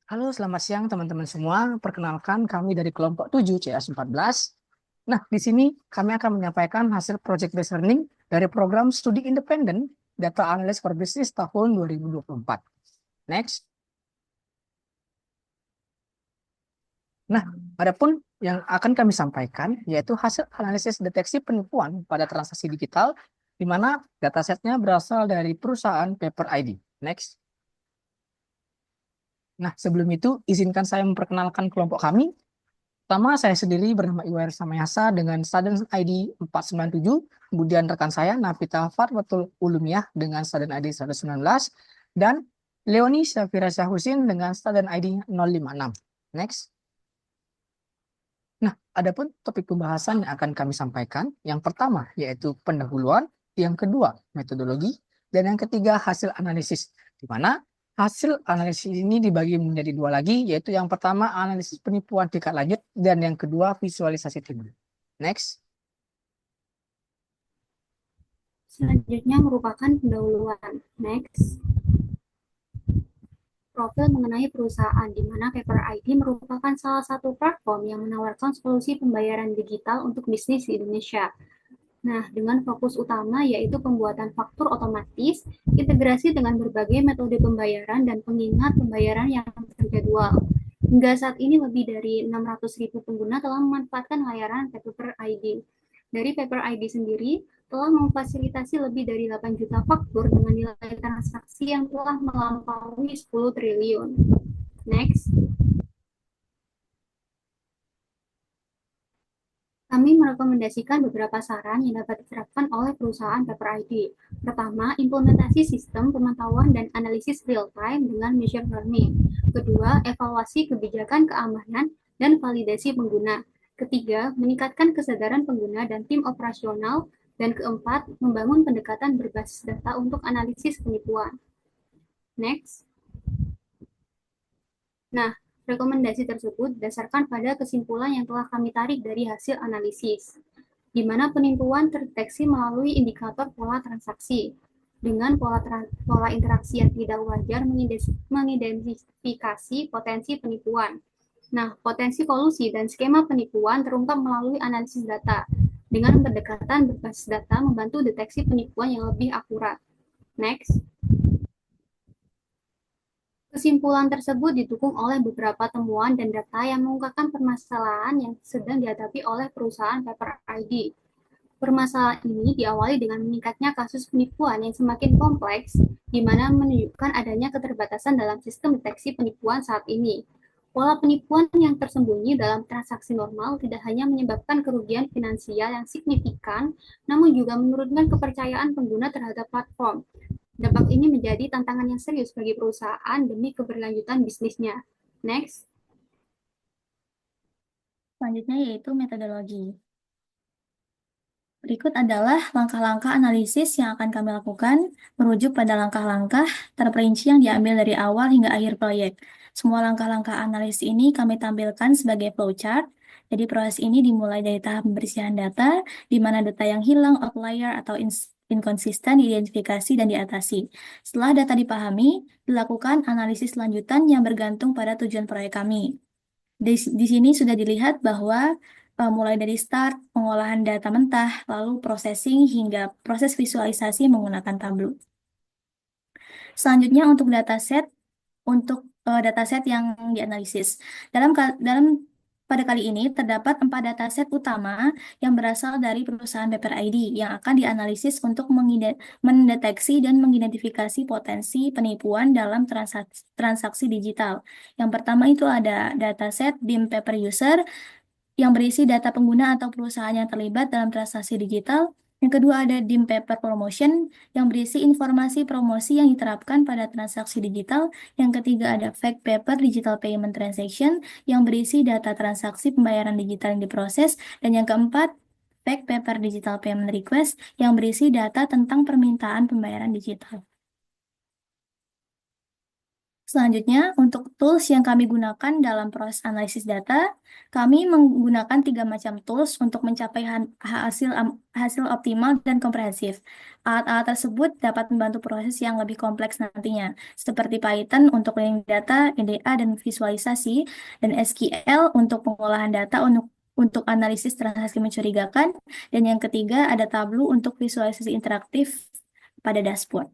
Halo, selamat siang teman-teman semua. Perkenalkan kami dari kelompok 7 CS14. Nah, di sini kami akan menyampaikan hasil project based learning dari program studi independen Data Analyst for Business tahun 2024. Next. Nah, adapun yang akan kami sampaikan yaitu hasil analisis deteksi penipuan pada transaksi digital di mana datasetnya berasal dari perusahaan Paper ID. Next. Nah, sebelum itu izinkan saya memperkenalkan kelompok kami. Pertama, saya sendiri bernama Iwayan Samayasa dengan student ID 497. Kemudian rekan saya, Nafita Fatwatul Ulumiyah dengan student ID 119. Dan Leoni Syafira Syahusin dengan student ID 056. Next. Nah, adapun topik pembahasan yang akan kami sampaikan, yang pertama yaitu pendahuluan, yang kedua metodologi, dan yang ketiga hasil analisis. Di mana hasil analisis ini dibagi menjadi dua lagi, yaitu yang pertama analisis penipuan tingkat lanjut, dan yang kedua visualisasi timbul. Next. Selanjutnya merupakan pendahuluan. Next, profil mengenai perusahaan, di mana Paper ID merupakan salah satu platform yang menawarkan solusi pembayaran digital untuk bisnis di Indonesia. Nah, dengan fokus utama yaitu pembuatan faktur otomatis, integrasi dengan berbagai metode pembayaran, dan pengingat pembayaran yang terjadwal. Hingga saat ini lebih dari 600.000 pengguna telah memanfaatkan layanan Paper ID. Dari Paper ID sendiri, telah memfasilitasi lebih dari 8 juta faktur dengan nilai transaksi yang telah melampaui 10 triliun. Next. Kami merekomendasikan beberapa saran yang dapat diterapkan oleh perusahaan Paper ID. Pertama, implementasi sistem pemantauan dan analisis real-time dengan machine learning. Kedua, evaluasi kebijakan keamanan dan validasi pengguna. Ketiga, meningkatkan kesadaran pengguna dan tim operasional. Dan keempat, membangun pendekatan berbasis data untuk analisis penipuan. Next. Nah, rekomendasi tersebut berdasarkan pada kesimpulan yang telah kami tarik dari hasil analisis, di mana penipuan terdeteksi melalui indikator pola transaksi. Dengan pola interaksi yang tidak wajar mengidentifikasi potensi penipuan. Nah, potensi kolusi dan skema penipuan terungkap melalui analisis data. Dengan pendekatan berbasis data membantu deteksi penipuan yang lebih akurat. Next. Kesimpulan tersebut didukung oleh beberapa temuan dan data yang mengungkapkan permasalahan yang sedang dihadapi oleh perusahaan Paper ID. Permasalahan ini diawali dengan meningkatnya kasus penipuan yang semakin kompleks, di mana menunjukkan adanya keterbatasan dalam sistem deteksi penipuan saat ini. Pola penipuan yang tersembunyi dalam transaksi normal tidak hanya menyebabkan kerugian finansial yang signifikan, namun juga menurunkan kepercayaan pengguna terhadap platform. Dampak ini menjadi tantangan yang serius bagi perusahaan demi keberlanjutan bisnisnya. Next. Selanjutnya yaitu metodologi. Berikut adalah langkah-langkah analisis yang akan kami lakukan, merujuk pada langkah-langkah terperinci yang diambil dari awal hingga akhir proyek. Semua langkah-langkah analisis ini kami tampilkan sebagai flowchart. Jadi proses ini dimulai dari tahap pembersihan data, di mana data yang hilang, outlier, atau inkonsisten diidentifikasi dan diatasi. Setelah data dipahami, dilakukan analisis lanjutan yang bergantung pada tujuan proyek kami. Di sini sudah dilihat bahwa mulai dari start, pengolahan data mentah, lalu processing hingga proses visualisasi menggunakan Tableau. Selanjutnya untuk dataset yang dianalisis. Dalam pada kali ini terdapat 4 dataset utama yang berasal dari perusahaan Paper ID yang akan dianalisis untuk mendeteksi dan mengidentifikasi potensi penipuan dalam transaksi digital. Yang pertama itu ada dataset BIM Paper User yang berisi data pengguna atau perusahaan yang terlibat dalam transaksi digital. Yang kedua ada DIM Paper Promotion yang berisi informasi promosi yang diterapkan pada transaksi digital. Yang ketiga ada Fake Paper Digital Payment Transaction yang berisi data transaksi pembayaran digital yang diproses. Dan yang keempat, Fake Paper Digital Payment Request yang berisi data tentang permintaan pembayaran digital. Selanjutnya, untuk tools yang kami gunakan dalam proses analisis data, kami menggunakan 3 macam tools untuk mencapai hasil optimal dan komprehensif. Alat-alat tersebut dapat membantu proses yang lebih kompleks nantinya, seperti Python untuk cleaning data, NDA dan visualisasi, dan SQL untuk pengolahan data untuk analisis transaksi mencurigakan, dan yang ketiga ada Tableau untuk visualisasi interaktif pada dashboard.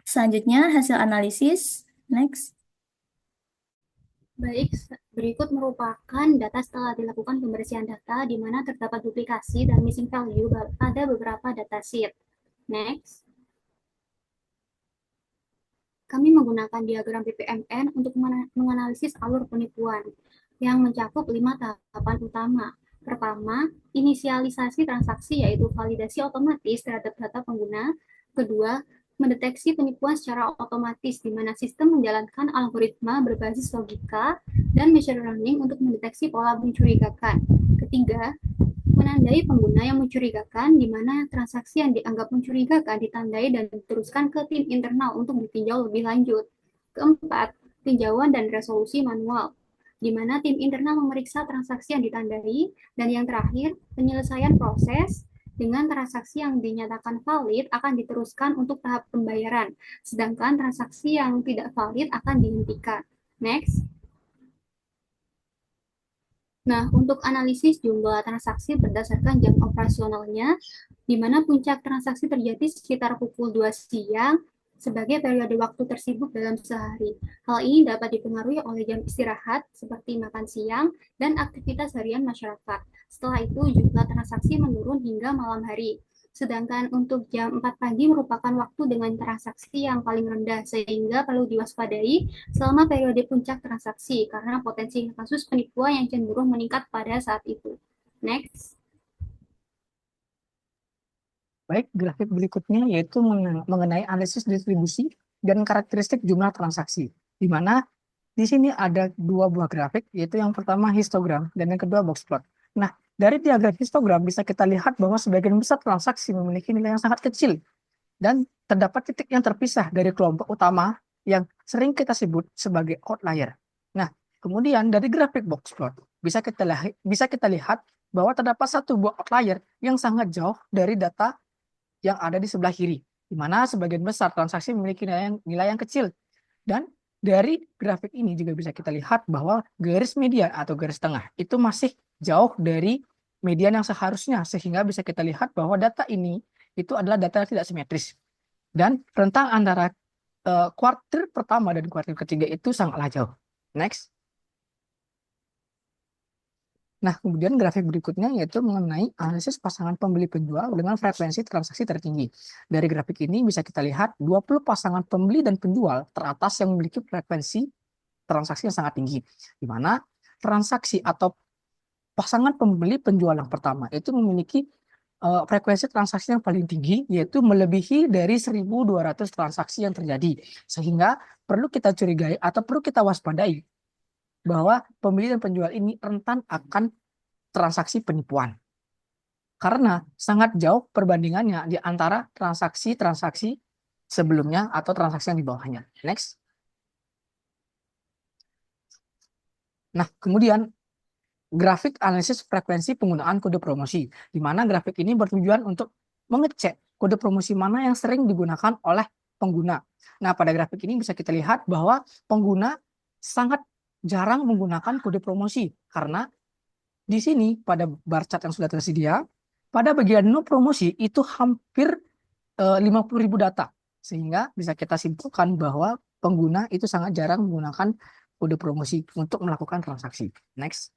Selanjutnya, hasil analisis. Next. Baik, berikut merupakan data setelah dilakukan pembersihan data di mana terdapat duplikasi dan missing value pada beberapa datasheet. Next. Kami menggunakan diagram PPMN untuk menganalisis alur penipuan yang mencakup 5 tahapan utama. Pertama, inisialisasi transaksi yaitu validasi otomatis terhadap data pengguna. Kedua, mendeteksi penipuan secara otomatis di mana sistem menjalankan algoritma berbasis logika dan machine learning untuk mendeteksi pola mencurigakan. Ketiga, menandai pengguna yang mencurigakan, di mana transaksi yang dianggap mencurigakan ditandai dan diteruskan ke tim internal untuk ditinjau lebih lanjut. Keempat, tinjauan dan resolusi manual, di mana tim internal memeriksa transaksi yang ditandai. Dan yang terakhir, penyelesaian proses, dengan transaksi yang dinyatakan valid akan diteruskan untuk tahap pembayaran, sedangkan transaksi yang tidak valid akan dihentikan. Next. Nah, untuk analisis jumlah transaksi berdasarkan jam operasionalnya, di mana puncak transaksi terjadi sekitar pukul 2 siang sebagai periode waktu tersibuk dalam sehari. Hal ini dapat dipengaruhi oleh jam istirahat, seperti makan siang, dan aktivitas harian masyarakat. Setelah itu, jumlah transaksi menurun hingga malam hari. Sedangkan untuk jam 4 pagi merupakan waktu dengan transaksi yang paling rendah, sehingga perlu diwaspadai selama periode puncak transaksi, karena potensi kasus penipuan yang cenderung meningkat pada saat itu. Next. Baik, grafik berikutnya yaitu mengenai analisis distribusi dan karakteristik jumlah transaksi, di mana di sini ada 2 buah grafik, yaitu yang pertama histogram dan yang kedua box plot. Nah, dari diagram histogram bisa kita lihat bahwa sebagian besar transaksi memiliki nilai yang sangat kecil dan terdapat titik yang terpisah dari kelompok utama yang sering kita sebut sebagai outlier. Nah, kemudian dari grafik box plot bisa kita lihat bahwa terdapat 1 buah outlier yang sangat jauh dari data yang ada di sebelah kiri, di mana sebagian besar transaksi memiliki nilai yang kecil. Dan dari grafik ini juga bisa kita lihat bahwa garis median atau garis tengah itu masih jauh dari median yang seharusnya, sehingga bisa kita lihat bahwa data ini itu adalah data yang tidak simetris. Dan rentang antara kuartil pertama dan kuartil ketiga itu sangatlah jauh. Next. Nah, kemudian grafik berikutnya yaitu mengenai analisis pasangan pembeli penjual dengan frekuensi transaksi tertinggi. Dari grafik ini bisa kita lihat 20 pasangan pembeli dan penjual teratas yang memiliki frekuensi transaksi yang sangat tinggi, di mana transaksi atau pasangan pembeli penjual yang pertama itu memiliki frekuensi transaksi yang paling tinggi, yaitu melebihi dari 1.200 transaksi yang terjadi, sehingga perlu kita curigai atau perlu kita waspadai bahwa pembeli dan penjual ini rentan akan transaksi penipuan. Karena sangat jauh perbandingannya di antara transaksi-transaksi sebelumnya atau transaksi yang di bawahnya. Next. Nah, kemudian grafik analisis frekuensi penggunaan kode promosi, di mana grafik ini bertujuan untuk mengecek kode promosi mana yang sering digunakan oleh pengguna. Nah, pada grafik ini bisa kita lihat bahwa pengguna sangat jarang menggunakan kode promosi, karena di sini pada bar chart yang sudah tersedia, pada bagian no promosi itu hampir 50.000 data, sehingga bisa kita simpulkan bahwa pengguna itu sangat jarang menggunakan kode promosi untuk melakukan transaksi. Next.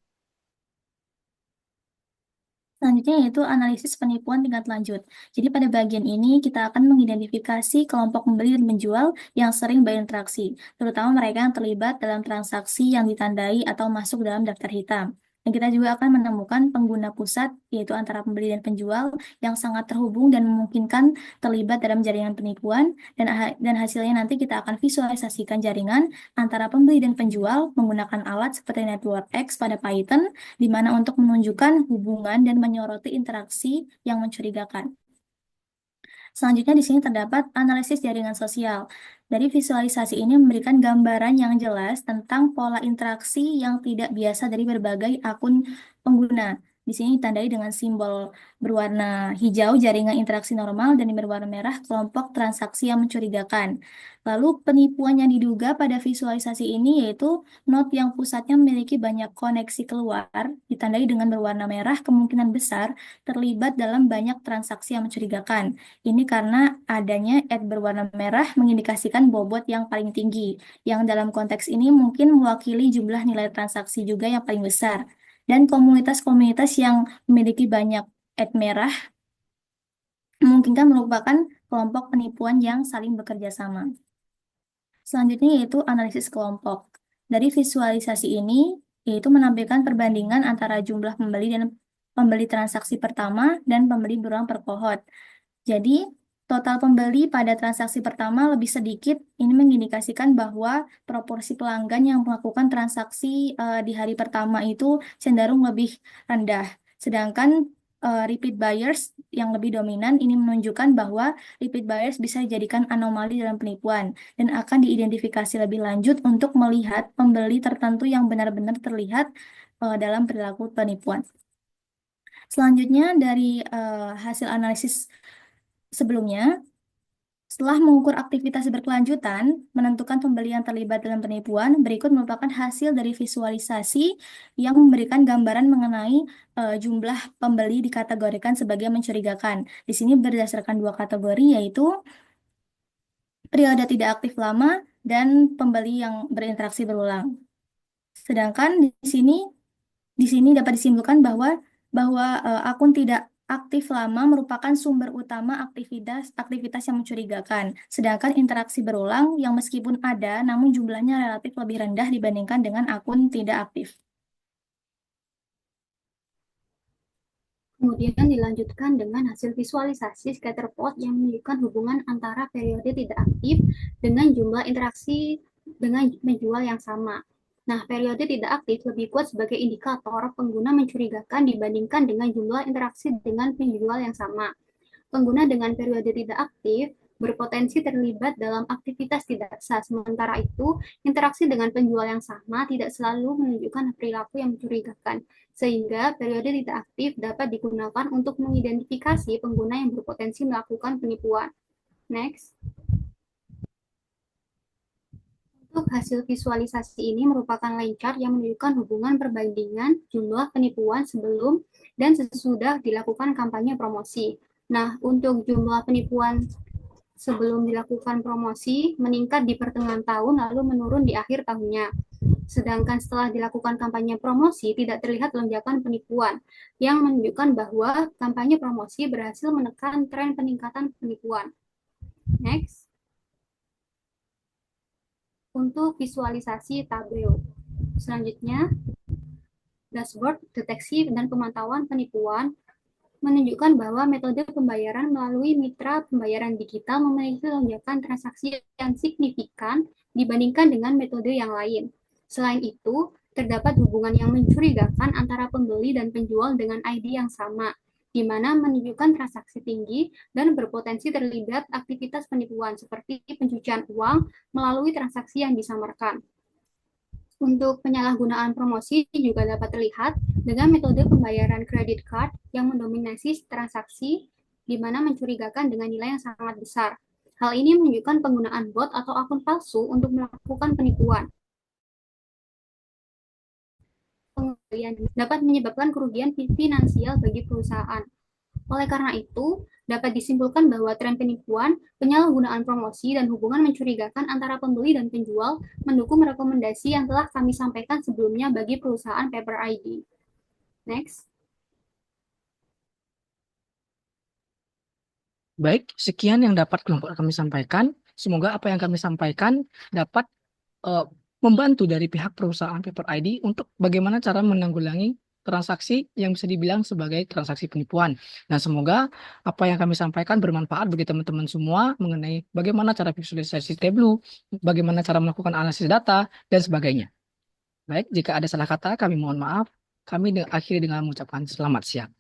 Selanjutnya yaitu analisis penipuan tingkat lanjut. Jadi pada bagian ini kita akan mengidentifikasi kelompok pembeli dan penjual yang sering berinteraksi, terutama mereka yang terlibat dalam transaksi yang ditandai atau masuk dalam daftar hitam. Dan kita juga akan menemukan pengguna pusat, yaitu antara pembeli dan penjual, yang sangat terhubung dan memungkinkan terlibat dalam jaringan penipuan, dan hasilnya nanti kita akan visualisasikan jaringan antara pembeli dan penjual menggunakan alat seperti Network X pada Python, di mana untuk menunjukkan hubungan dan menyoroti interaksi yang mencurigakan. Selanjutnya di sini terdapat analisis jaringan sosial. Dari visualisasi ini memberikan gambaran yang jelas tentang pola interaksi yang tidak biasa dari berbagai akun pengguna. Di sini ditandai dengan simbol berwarna hijau jaringan interaksi normal dan yang berwarna merah kelompok transaksi yang mencurigakan. Lalu penipuan yang diduga pada visualisasi ini yaitu node yang pusatnya memiliki banyak koneksi keluar, ditandai dengan berwarna merah kemungkinan besar terlibat dalam banyak transaksi yang mencurigakan. Ini karena adanya ad berwarna merah mengindikasikan bobot yang paling tinggi, yang dalam konteks ini mungkin mewakili jumlah nilai transaksi juga yang paling besar. Dan komunitas-komunitas yang memiliki banyak ad merah memungkinkan merupakan kelompok penipuan yang saling bekerja sama. Selanjutnya yaitu analisis kelompok. Dari visualisasi ini, yaitu menampilkan perbandingan antara jumlah pembeli dan pembeli transaksi pertama dan pembeli berulang per kohort. Jadi, total pembeli pada transaksi pertama lebih sedikit. Ini mengindikasikan bahwa proporsi pelanggan yang melakukan transaksi di hari pertama itu cenderung lebih rendah. Sedangkan repeat buyers yang lebih dominan ini menunjukkan bahwa repeat buyers bisa dijadikan anomali dalam penipuan dan akan diidentifikasi lebih lanjut untuk melihat pembeli tertentu yang benar-benar terlihat dalam perilaku penipuan. Selanjutnya dari hasil analisis sebelumnya, setelah mengukur aktivitas berkelanjutan, menentukan pembeli yang terlibat dalam penipuan, berikut merupakan hasil dari visualisasi yang memberikan gambaran mengenai jumlah pembeli dikategorikan sebagai mencurigakan. Di sini berdasarkan dua kategori, yaitu periode tidak aktif lama dan pembeli yang berinteraksi berulang. Sedangkan di sini dapat disimpulkan bahwa akun tidak aktif lama merupakan sumber utama aktivitas yang mencurigakan. Sedangkan interaksi berulang yang meskipun ada namun jumlahnya relatif lebih rendah dibandingkan dengan akun tidak aktif. Kemudian dilanjutkan dengan hasil visualisasi scatterplot yang menunjukkan hubungan antara periode tidak aktif dengan jumlah interaksi dengan penjual yang sama. Nah, periode tidak aktif lebih kuat sebagai indikator pengguna mencurigakan dibandingkan dengan jumlah interaksi dengan penjual yang sama. Pengguna dengan periode tidak aktif berpotensi terlibat dalam aktivitas tidak sah. Sementara itu, interaksi dengan penjual yang sama tidak selalu menunjukkan perilaku yang mencurigakan, sehingga periode tidak aktif dapat digunakan untuk mengidentifikasi pengguna yang berpotensi melakukan penipuan. Next. Untuk hasil visualisasi ini merupakan line chart yang menunjukkan hubungan perbandingan jumlah penipuan sebelum dan sesudah dilakukan kampanye promosi. Nah, untuk jumlah penipuan sebelum dilakukan promosi meningkat di pertengahan tahun lalu menurun di akhir tahunnya. Sedangkan setelah dilakukan kampanye promosi tidak terlihat lonjakan penipuan yang menunjukkan bahwa kampanye promosi berhasil menekan tren peningkatan penipuan. Next. Untuk visualisasi tabel. Selanjutnya, dashboard deteksi dan pemantauan penipuan menunjukkan bahwa metode pembayaran melalui mitra pembayaran digital memiliki lonjakan transaksi yang signifikan dibandingkan dengan metode yang lain. Selain itu, terdapat hubungan yang mencurigakan antara pembeli dan penjual dengan ID yang sama, di mana menunjukkan transaksi tinggi dan berpotensi terlibat aktivitas penipuan seperti pencucian uang melalui transaksi yang disamarkan. Untuk penyalahgunaan promosi juga dapat terlihat dengan metode pembayaran credit card yang mendominasi transaksi di mana mencurigakan dengan nilai yang sangat besar. Hal ini menunjukkan penggunaan bot atau akun palsu untuk melakukan penipuan. Pengembalian dapat menyebabkan kerugian finansial bagi perusahaan. Oleh karena itu, dapat disimpulkan bahwa tren penipuan, penyalahgunaan promosi, dan hubungan mencurigakan antara pembeli dan penjual mendukung rekomendasi yang telah kami sampaikan sebelumnya bagi perusahaan Paper ID. Next. Baik, sekian yang dapat kelompok kami sampaikan. Semoga apa yang kami sampaikan dapat membantu dari pihak perusahaan Paper ID untuk bagaimana cara menanggulangi transaksi yang bisa dibilang sebagai transaksi penipuan. Dan semoga apa yang kami sampaikan bermanfaat bagi teman-teman semua mengenai bagaimana cara visualisasi Tableau, bagaimana cara melakukan analisis data, dan sebagainya. Baik, jika ada salah kata, kami mohon maaf. Kami akhiri dengan mengucapkan selamat siang.